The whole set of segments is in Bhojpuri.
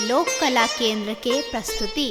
लोक कला केंद्र के प्रस्तुति।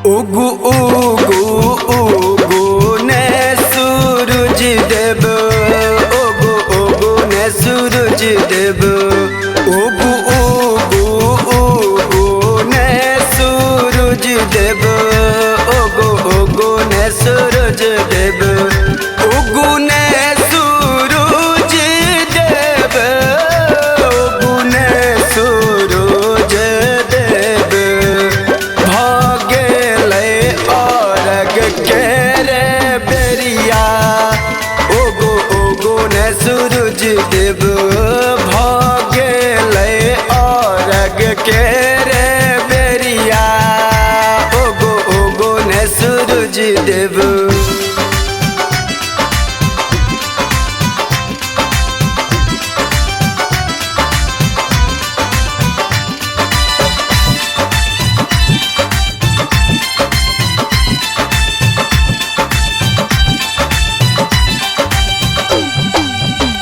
उगु उगु उगु ने सूरज देव, उगु उगु ने सूरज देव, उगु उगु उगु ने सूरज देव, उगु उगु ने सूरज देव, उगु ने सूरज देव, उगु ने सूरज देव, भागे ले औरग के रे बेरिया, उगु उगु ने सूरज देव, भागे ले औरग के रे बेरिया, उगु उगु ने सूरज देव।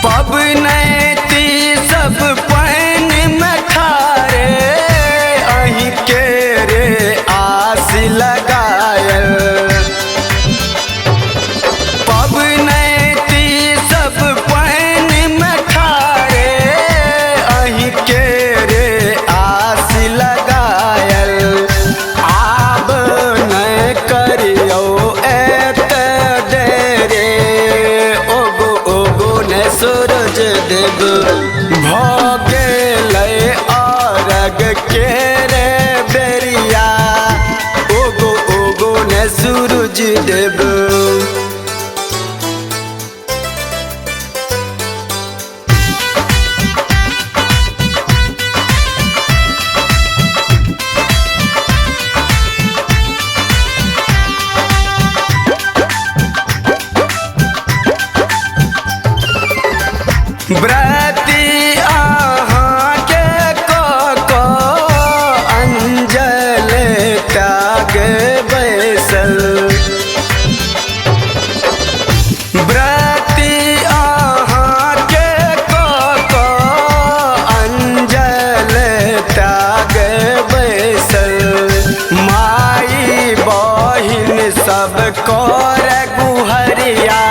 पबनैती सब पैन में ठारे, अहीं के रे आस लगायल, पबनैती सब पैन में ठारे, अहीं के रे आस लगायल, आब नहीं करियो एत देरे, ओगो ओगो ने सूरज देव, भागे ले औरग के रे बेरिया, ओगो ओगो ने सूरज देव। व्रती अहाँ के को अंजल त्याग बैसल, व्रती अहाँ के को अंजल त्याग बैसल, माई बहिन सब कर गुहरिया,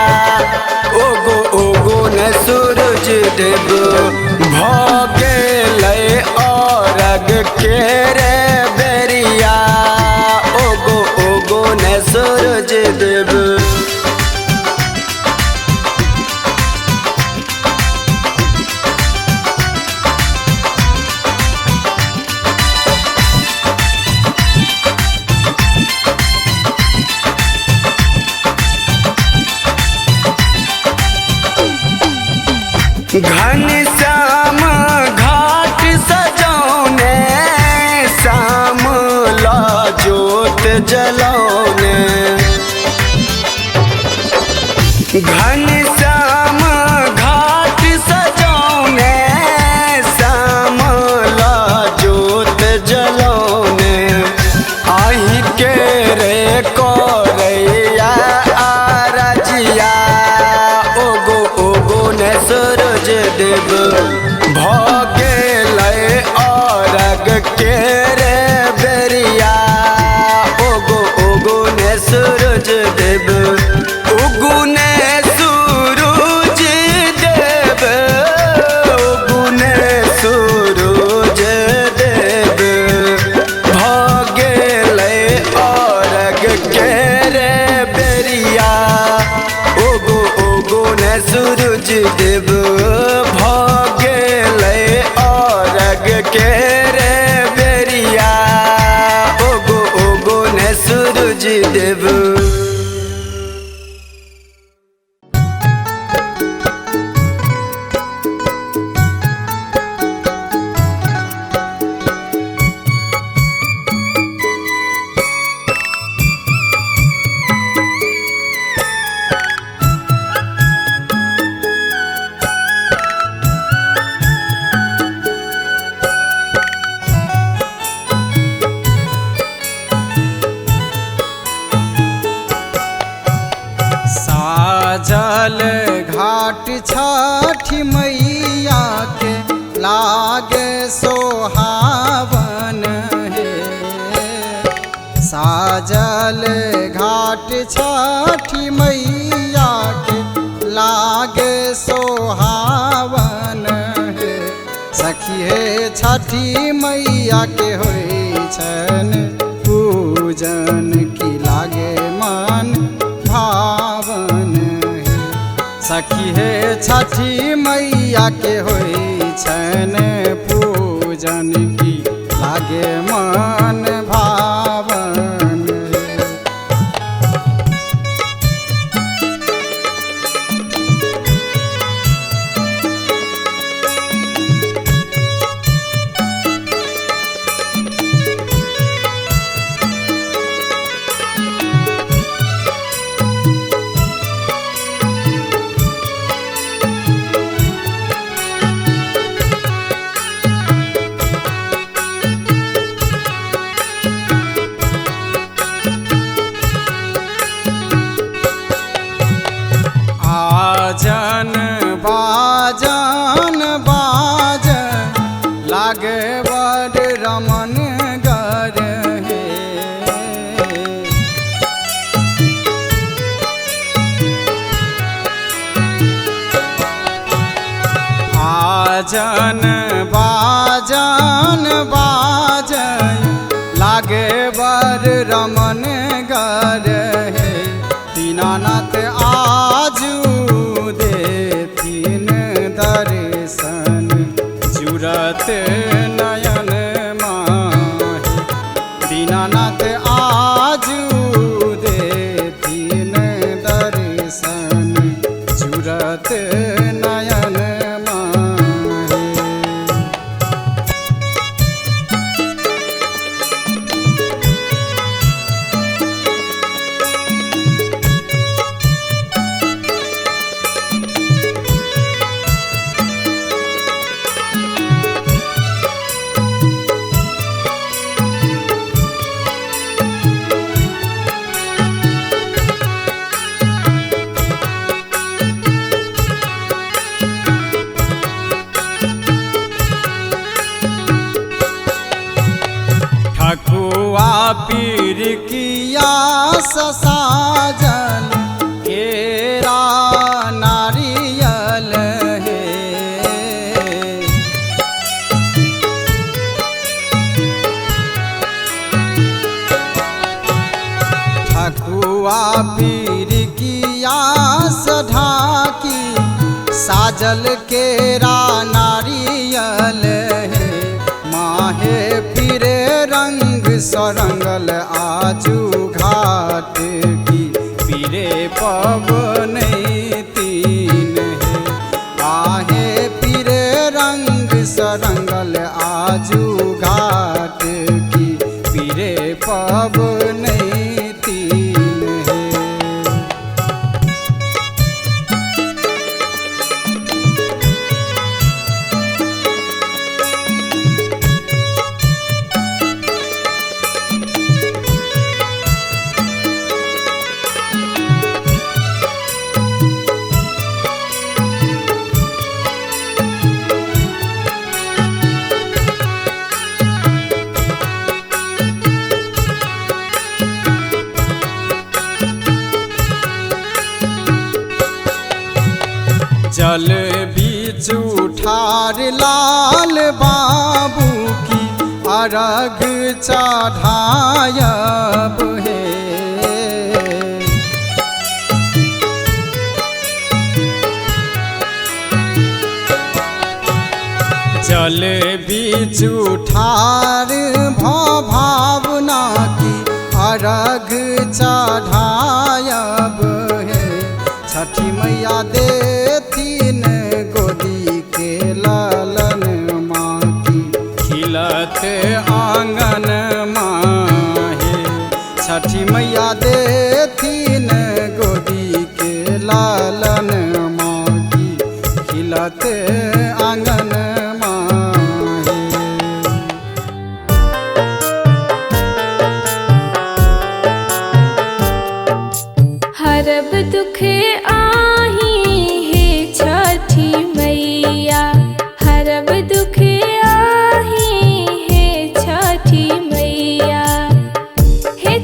ओगो ओगो ने सूरज देव, भागे ले औरग के रे बेरिया, ओगो ओगो ने सूरज देव। घनश्याम घाट सजौने, श्याम ला जोत जलौने, घनश्याम घाट सजौने, श्याम ला जोत जलौने, आही के रे कोरैया आरजिया, ओगो ओगो ने सूरज देव, भागे ले औरग के रे बेरिया, ओगो ओगो ने सूरज देव, उगु ने सूरज देव, उगु ने सूरज देव, भागे ले औरग के रे बेरिया, ओगो ओगो ने सूरज देव, भागे ले औरग के रे बेरिया, ओगो ओगो ने सूरज देव। साजल घाट छठी मैया के लागे सोहावन है, साजल घाट छठी मैया के लागे सोहावन हे। सखी हे छठी मैया के होई छन पूजन की लागे मन भावन हे। सखी हे छठी मैया के होई छन पूजन की लागे मन भावन हे। आजन बाजन बाजन लागे बड़ रमन गर हे। आजन बाजन बाजन लागे बड़ रमन गर हे। दीनानाथ आजू देथिन दर्शन जुरत नयन माहि। दीनानाथ आजू देथिन दर्शन जुरत नयन माहि। ठकुआ पीर किया साजन केरा नारियल हे। ठकुआ पीर किया ढाकी साजल केरा नारियल हे। माहे पीरे रंग सरंगल आजू घाट की पीरे पवन तीन है। आहे पीरे रंग सरंगल आजू घाट की पीरे पवन तीन है। जल बीच ठार लाल बाबू की अर्घ चढ़ायब हे। जल बीच ठार भावना की अर्घ चढ़ायब हे। छठी मैया देथिन गोदी के लालन माँ की खिलत आंगन माहे। छठी मैया देथिन गोदी के लालन माँ की खिलत आंगन माहे। हरब दुख आही हे छठी मैया। हरब दुख आही हे छठी मैया। हे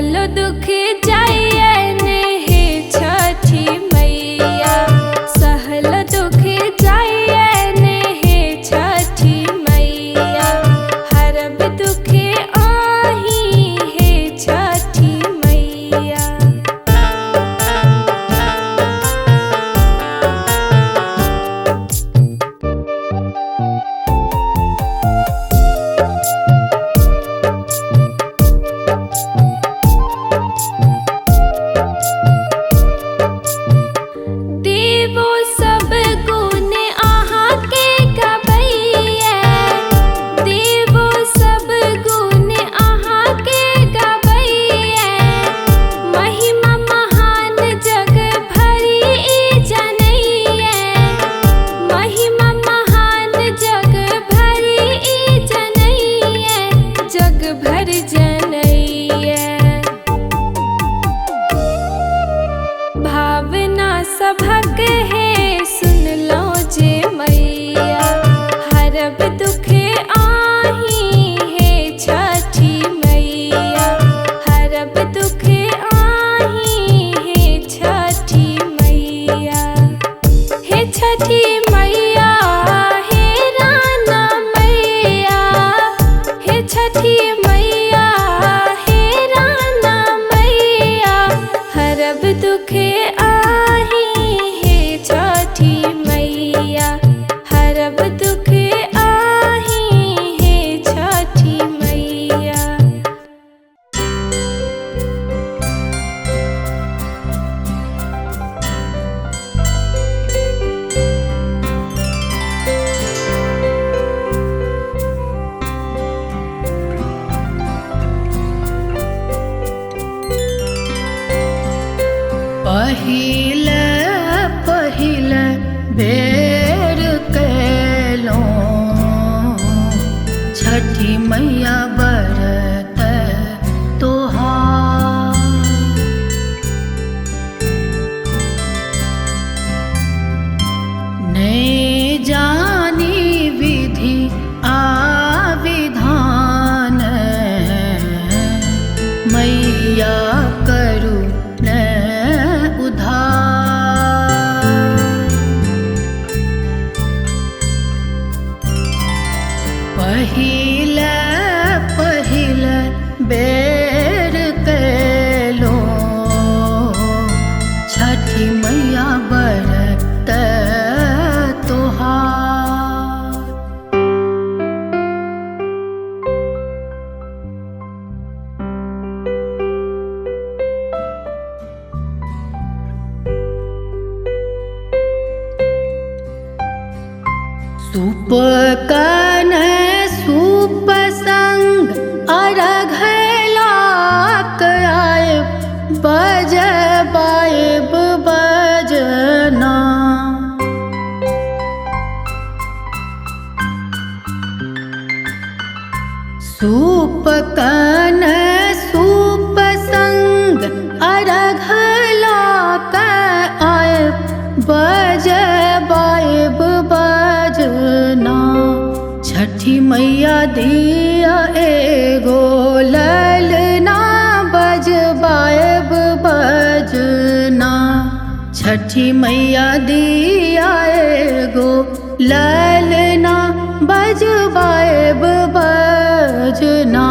सहलो दुख जाइए ने हे छठी मैया, सहलो दुख जाइए ने हे छठी मैया, हरब दुख आही हे छठी मैया। देवो सब गुण अहाँ के गबैया, देवो सब गुण अहाँ के गबैया, महिमा महान जग भरी ई जनैया, महिमा महान जग भरी ई जनैया, जग भर जनैया। भावना सभक है सुन लो जे मैया, हरब दुख आही हे छठी मैया, हरब दुख आही हे छठी मैया। हे छठी मैया हे राना मैया, हे छठी मैया हे राना मैया, हरब दुख आही हे छठी मैया, हरब दुख आही हे छठी मैया। पहिल पहिल बेर कैलो छठी मैया बरत तोहार, नै जानी विधि आ विधान, मैया करू न उधार। पहिल पहिल बेर कैलो छठी मैया बरत तोहार। सूप कन सूप संग अर्घ लाक आयब बजबायब बजना, सूप कन सूप संग अर्घ लाक आयब बजबायब बजना। छठी मैया दिया एगो ललना बजबायब बजना, छठी मैया दिया एगो ललना बजबायब बजना।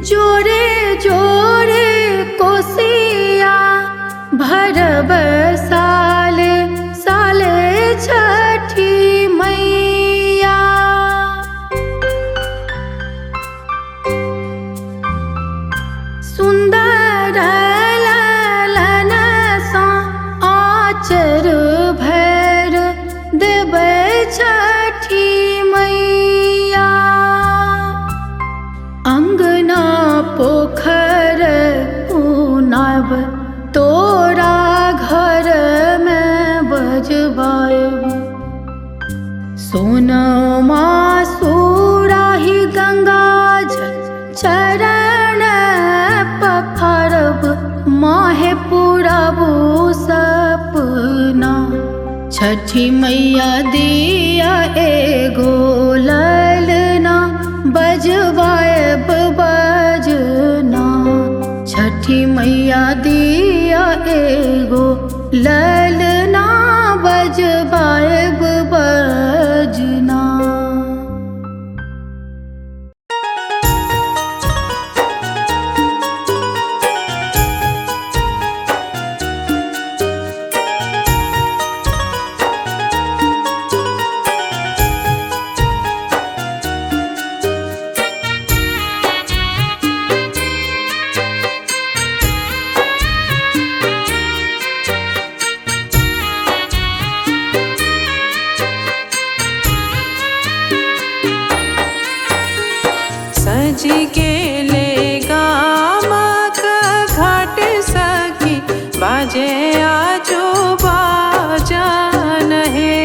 जोरे जोरे कोसिया भरब साले साले छठी मैया, सुंदर ललन सा आचर भैर देबै छठी मैया। अंगना पोखर पुनब तोरा घर में बजबायब, सोनमा सूरा छठी मैया दिया एगो ललना बजवाएब बजना। छठी मैया दिया एगो ललना बजवाएब बजना। सजी गेले गामक घाट सखी बाजे आजो बाजन हे।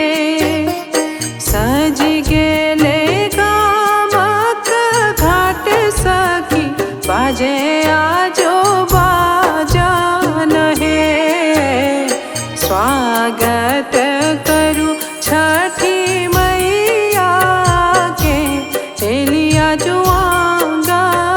सजी गेले गामक घाट सखी बाजे आजो बाजन हे। स्वागत करू छठी मैया के एलिया जो आंगन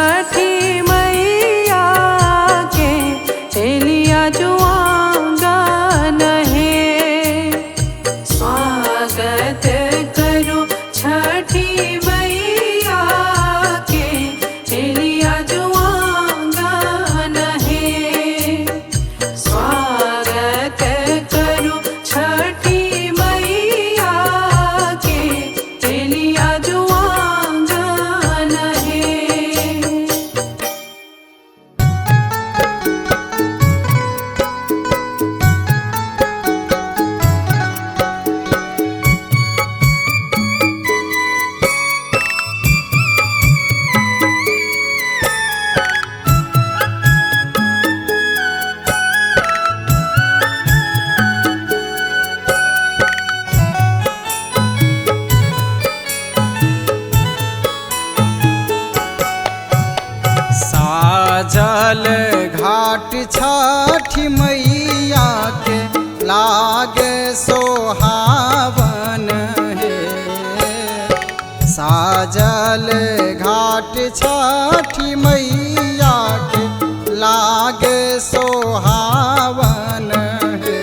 छठी मैया के एलिया जो आंगन है। स्वागत करो छठी मैया के एलिया जो आंगन है। स्वागत करो छठी मैया के एलिया जो आंगन है। साजल घाट छठी मैया के लागे सोहावन है। साजल घाट छठी मैया के लागे सोहावन है।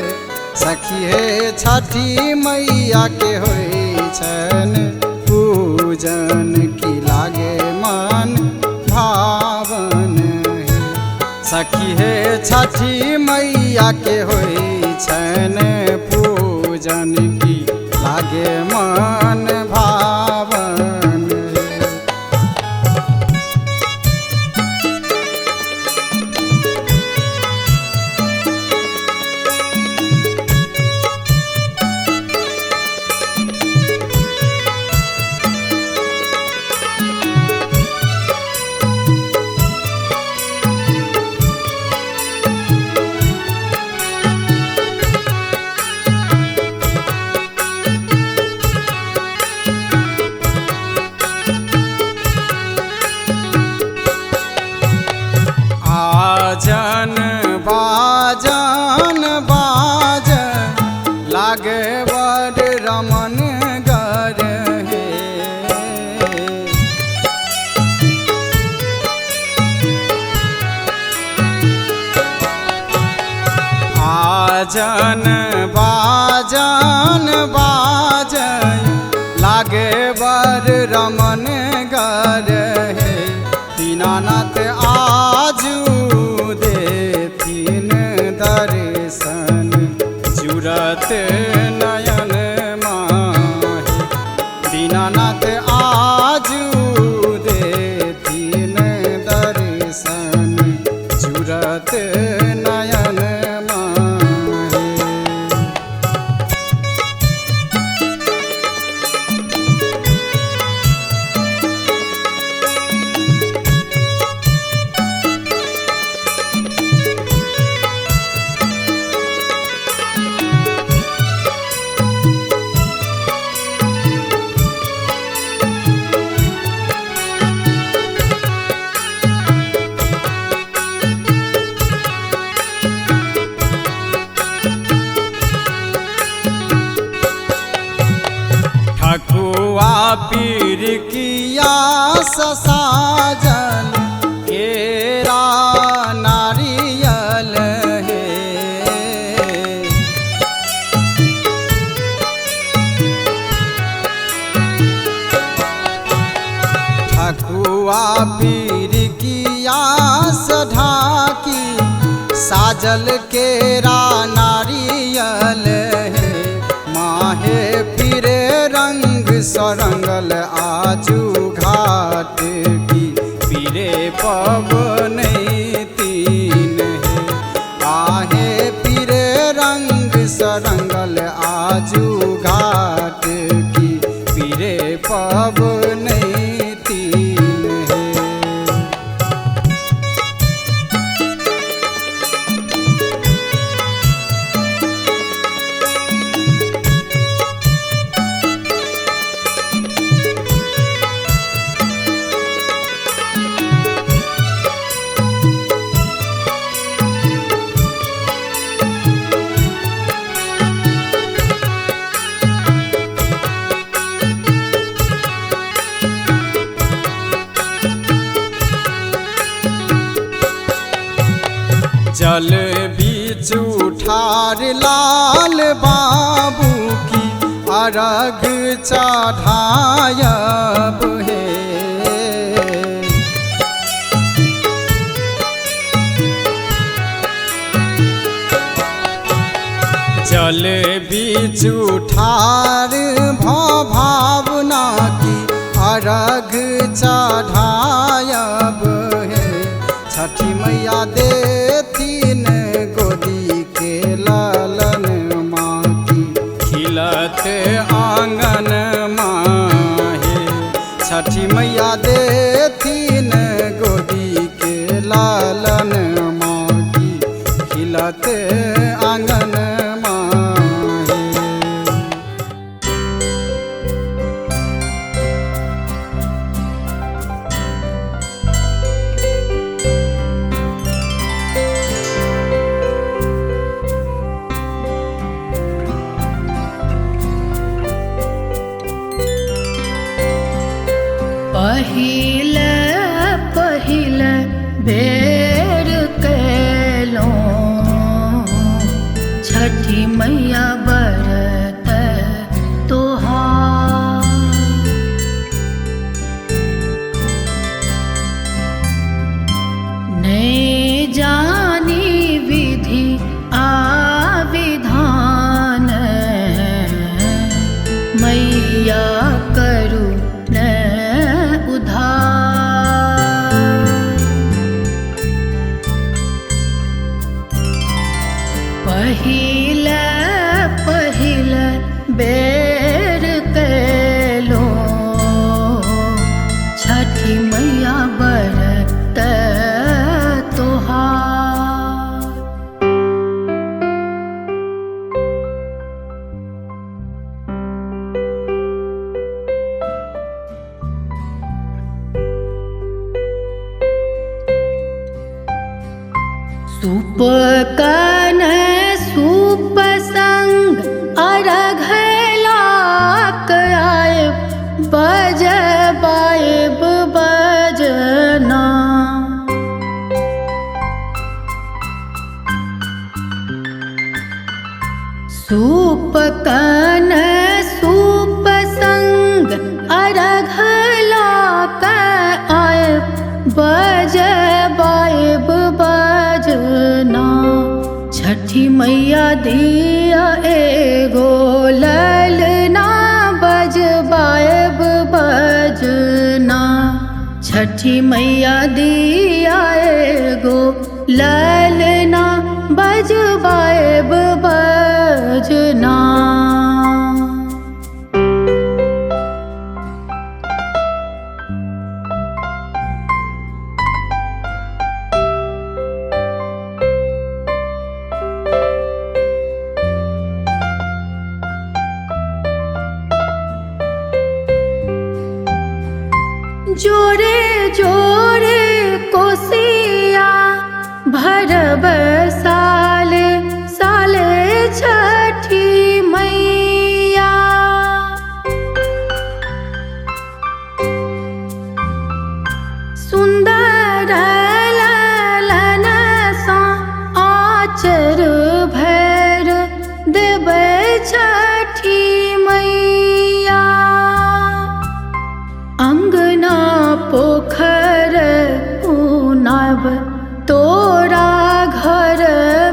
सखी हे छठी मैया के होई छन पूजन की लागे मन भावन है। सखी हे छठी मैया के होई छन पूजन की लागे मन भावन है। आजन बाजन बाजन लागे बड़ रमन गर है। आजन बाजन बाजन लागे बड़ रमन गर है। दीनानाथ आजू देथिन दर्शन जुरत नयन माहे। दीनानाथ आजू देथिन दर्शन जुरत नयन माहे। ठकुआ पीर किया साजन केरा नारियल है। ठकुआ पीर किया ढाकी साजल केरा नारियल है। माहे पीरे रंग सरंगल आजू घाट की पीरे पवन तीन है। आहे पीरे रंग सरंगल आजू घाट की पीरे पवन तीन है। जल बीच ठार लाल बाबू की अर्घ चढ़ायब हे। जल बीच ठार भावना की अर्घ चढ़ायब हे। छठी मैया देथिन गोदी के लालन माँ की खिलत आंगन माँ हे। छठी मैया देथिन गोदी के लालन माँ की खिलत आंगन माँ हे। पहिल बेर कैलौं छठी मैया बरत तोहार। नहीं जानी विधि आविधान मैया करू न उधार। पहिल बेर कैलौं छठी मैया बरत तोहार। सूप कन सूप संग अर्घ लाक आयब बजबायब बजना। सूप कन सूप संग अर्घ लाक आयब बजबायब बजना। छठी मैया दिया एगो ललना बजबायब बजना। छठी मैया दिया एगो ललना बजबायब बजना। जोरे जोरे कोसिया भरब साले साले छठी मैया। सुंदर ललन सा आचर भैर देबै छठी मैया। अंगना पोखर पुनब तोरा घर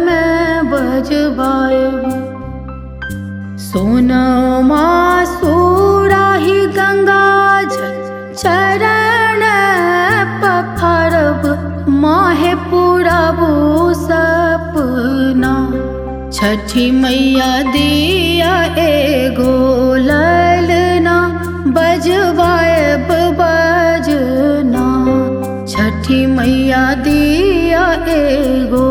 में बजबायब। सोनमा सुराही गंगा चरण पखरब माहे पुरबू सपना। छठी मैया दिया एगो ललना बजबायब बजना। छठी मैया दिया एगो